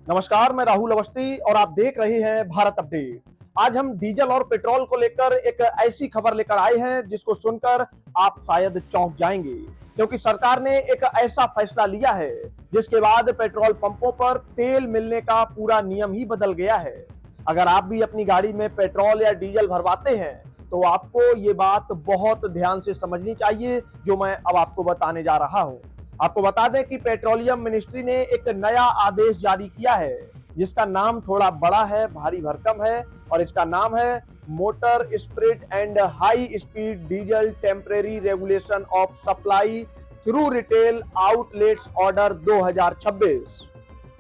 नमस्कार, मैं राहुल अवस्थी और आप देख रहे हैं भारत अपडेट। आज हम डीजल और पेट्रोल को लेकर एक ऐसी खबर लेकर आए हैं जिसको सुनकर आप शायद चौंक जाएंगे, क्योंकि सरकार ने एक ऐसा फैसला लिया है जिसके बाद पेट्रोल पंपों पर तेल मिलने का पूरा नियम ही बदल गया है। अगर आप भी अपनी गाड़ी में पेट्रोल या डीजल भरवाते हैं तो आपको ये बात बहुत ध्यान से समझनी चाहिए जो मैं अब आपको बताने जा रहा हूं। आपको बता दें कि पेट्रोलियम मिनिस्ट्री ने एक नया आदेश जारी किया है जिसका नाम थोड़ा बड़ा है, भारी भरकम है, और इसका नाम है motor spirit and high speed diesel temporary regulation of supply through retail outlets order 2026।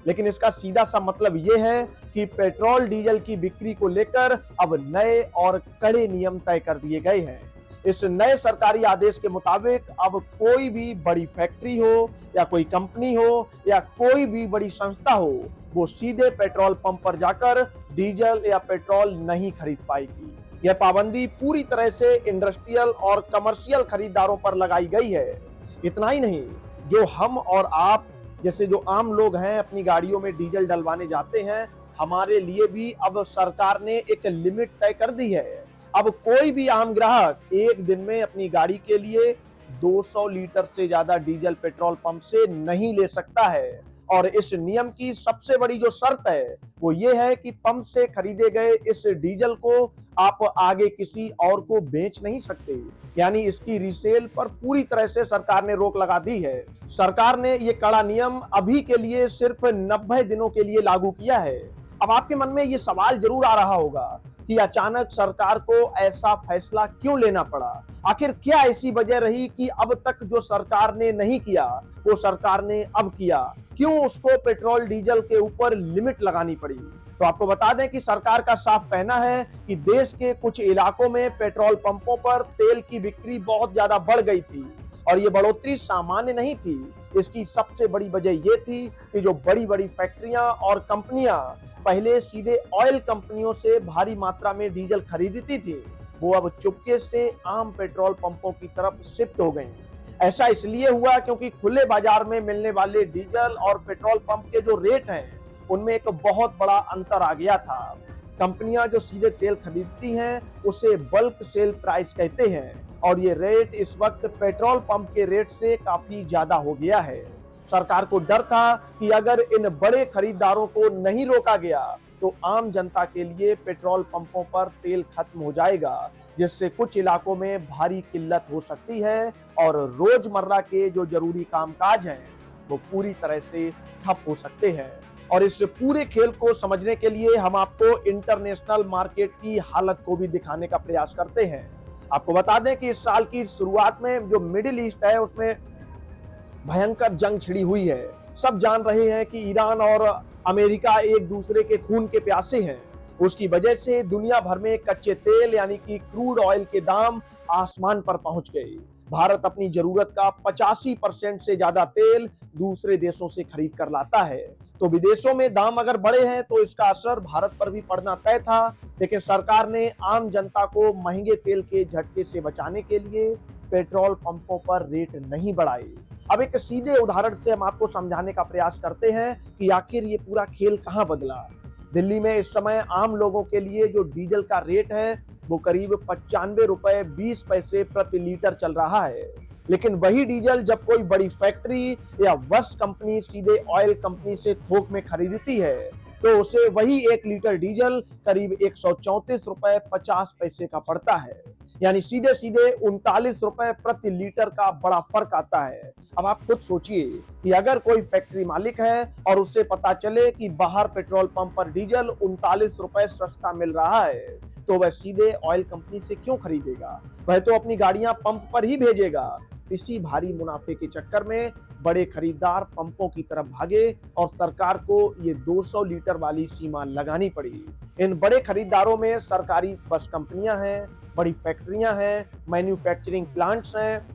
लेकिन इसका सीधा सा मतलब यह है कि पेट्रोल डीजल की बिक्री को लेकर अब नए और कड़े नियम तय कर दिए गए हैं। इस नए सरकारी आदेश के मुताबिक अब कोई भी बड़ी फैक्ट्री हो या कोई कंपनी हो या कोई भी बड़ी संस्था हो, वो सीधे पेट्रोल पंप पर जाकर डीजल या पेट्रोल नहीं खरीद पाएगी। यह पाबंदी पूरी तरह से इंडस्ट्रियल और कमर्शियल खरीदारों पर लगाई गई है। इतना ही नहीं, जो हम और आप जैसे जो आम लोग हैं अपनी गाड़ियों में डीजल डलवाने जाते हैं, हमारे लिए भी अब सरकार ने एक लिमिट तय कर दी है। अब कोई भी आम ग्राहक एक दिन में अपनी गाड़ी के लिए 200 लीटर से ज्यादा डीजल पेट्रोल पंप से नहीं ले सकता है। और इस नियम की सबसे बड़ी जो शर्त है वो ये है कि पंप से खरीदे गए इस डीजल को आप आगे किसी और को बेच नहीं सकते, यानी इसकी रीसेल पर पूरी तरह से सरकार ने रोक लगा दी है। सरकार ने ये कड़ा नियम अभी के लिए सिर्फ 90 दिनों के लिए लागू किया है। अब आपके मन में ये सवाल जरूर आ रहा होगा कि अचानक सरकार को ऐसा फैसला क्यों लेना पड़ा। आखिर क्या ऐसी वजह रही कि अब तक जो सरकार ने नहीं किया वो सरकार ने अब किया, क्यों उसको पेट्रोल डीजल के ऊपर लिमिट लगानी पड़ी। तो आपको बता दें कि सरकार का साफ कहना है कि देश के कुछ इलाकों में पेट्रोल पंपों पर तेल की बिक्री बहुत ज्यादा बढ़ गई थी और ये बढ़ोतरी सामान्य नहीं थी। इसकी सबसे बड़ी वजह ये थी कि जो बड़ी बड़ी फैक्ट्रियां और कंपनियां पहले सीधे ऑयल कंपनियों से भारी मात्रा में डीजल खरीदती थी, वो अब चुपके से आम पेट्रोल पंपों की तरफ शिफ्ट हो गई। ऐसा इसलिए हुआ क्योंकि खुले बाजार में मिलने वाले डीजल और पेट्रोल पंप के जो रेट हैं उनमें एक बहुत बड़ा अंतर आ गया था। कंपनियां जो सीधे तेल खरीदती हैं उसे बल्क सेल प्राइस कहते हैं और ये रेट इस वक्त पेट्रोल पंप के रेट से काफी ज्यादा हो गया है। सरकार को डर था कि अगर इन बड़े खरीदारों को नहीं रोका गया तो आम जनता के लिए पेट्रोल पंपों पर तेल खत्म हो जाएगा, जिससे कुछ इलाकों में भारी किल्लत हो सकती है और रोजमर्रा के जो जरूरी कामकाज हैं वो पूरी तरह से ठप हो सकते हैं। और इस पूरे खेल को समझने के लिए हम आपको इंटरनेशनल मार्केट की हालत को भी दिखाने का प्रयास करते हैं। आपको बता दें कि इस साल की शुरुआत में जो मिडिल ईस्ट है उसमें भयंकर जंग छिड़ी हुई है। सब जान रहे हैं कि ईरान और अमेरिका एक दूसरे के खून के प्यासे हैं। उसकी वजह से दुनिया भर में कच्चे तेल यानी कि क्रूड ऑयल के दाम आसमान पर पहुंच गए। भारत अपनी जरूरत का 85% से ज्यादा तेल दूसरे देशों से खरीद कर लाता है, तो विदेशों में दाम अगर बढ़े हैं तो इसका असर भारत पर भी पड़ना तय था। लेकिन सरकार ने आम जनता को महंगे तेल के झटके से बचाने के लिए पेट्रोल पंपों पर रेट नहीं बढ़ाए। अब एक सीधे उदाहरण से हम आपको समझाने का प्रयास करते हैं कि आखिर ये पूरा खेल कहां बदला। दिल्ली में इस समय आम लोगों के लिए जो डीजल का रेट है वो करीब 95 रुपए 20 पैसे प्रति लीटर चल रहा है। लेकिन वही डीजल जब कोई बड़ी फैक्ट्री या बस कंपनी सीधे ऑयल कंपनी से थोक में खरीदती है तो उसे वही 1 लीटर डीजल करीब 134 रुपए 50 पैसे का पड़ता है, यानी सीधे सीधे 39 रुपए प्रति लीटर का बड़ा फर्क आता है। अब आप खुद सोचिए कि अगर कोई फैक्ट्री मालिक है और उसे पता चले कि बाहर पेट्रोल पंप पर डीजल 39 रुपए सस्ता मिल रहा है तो वह सीधे ऑयल कंपनी से क्यों खरीदेगा, वह तो अपनी गाड़ियां पंप पर ही भेजेगा। इसी भारी मुनाफे के चक्कर में बड़े खरीदार पंपों की तरफ भागे और सरकार को ये 200 लीटर वाली सीमा लगानी पड़ी। इन बड़े खरीदारों में सरकारी बस कंपनियां हैं, बड़ी फैक्ट्रियां हैं, मैन्युफैक्चरिंग प्लांट्स हैं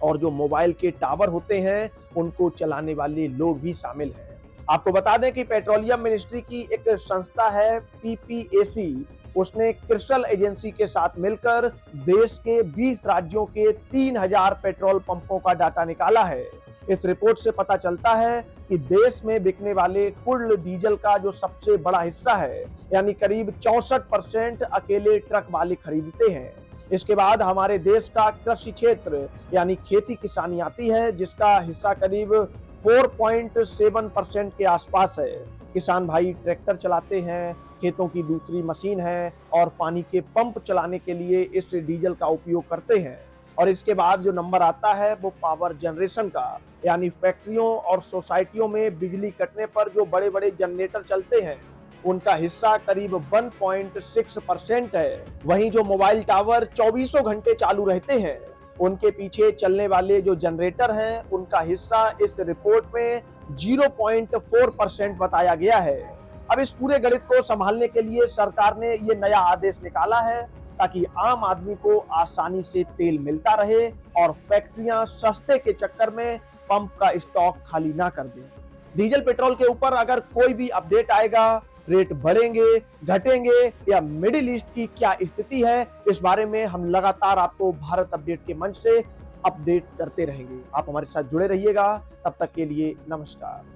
और जो मोबाइल के टावर होते हैं उनको चलाने वाले लोग भी शामिल हैं। आपको बता दें कि पेट्रोलियम मिनिस्ट्री की एक संस्था है पीपीएसी, उसने क्रिस्टल एजेंसी के साथ मिलकर देश के 20 राज्यों के 3000 पेट्रोल पंपों का डाटा निकाला है। इस रिपोर्ट से पता चलता है कि देश में बिकने वाले कुल डीजल का जो सबसे बड़ा हिस्सा है, यानी करीब 64% अकेले ट्रक वाले खरीदते हैं। इसके बाद हमारे देश का कृषि क्षेत्र यानी खेती किसानी आती है, जिसका हिस्सा करीब 4.7% के आसपास है। किसान भाई ट्रैक्टर चलाते हैं, खेतों की दूसरी मशीन है और पानी के पंप चलाने के लिए इस डीजल का उपयोग करते हैं। और इसके बाद जो नंबर आता है वो पावर जनरेशन का, यानी फैक्ट्रियों और सोसाइटियों में बिजली कटने पर जो बड़े बड़े जनरेटर चलते हैं, उनका हिस्सा करीब 1.6% है। वहीं जो मोबाइल टावर 24 घंटे चालू रहते हैं, उनके पीछे चलने वाले जो जनरेटर हैं, उनका हिस्सा इस रिपोर्ट में 0.4% बताया गया है। अब इस पूरे गणित को संभालने के लिए सरकार ने ये नया आदेश निकाला है ताकि आम आदमी को आसानी से तेल मिलता रहे और फैक्ट्रियां सस्ते के चक्कर में पंप का स्टॉक खाली ना कर दें। डीजल पेट्रोल के ऊपर अगर कोई भी अपडेट आएगा, रेट बढ़ेंगे, घटेंगे या मिडिल ईस्ट की क्या स्थिति है, इस बारे में हम लगातार आपको भारत अपडेट के मंच से अपडेट करते रहेंगे। आप हमारे साथ जुड़े रहिएगा। तब तक के लिए नमस्कार।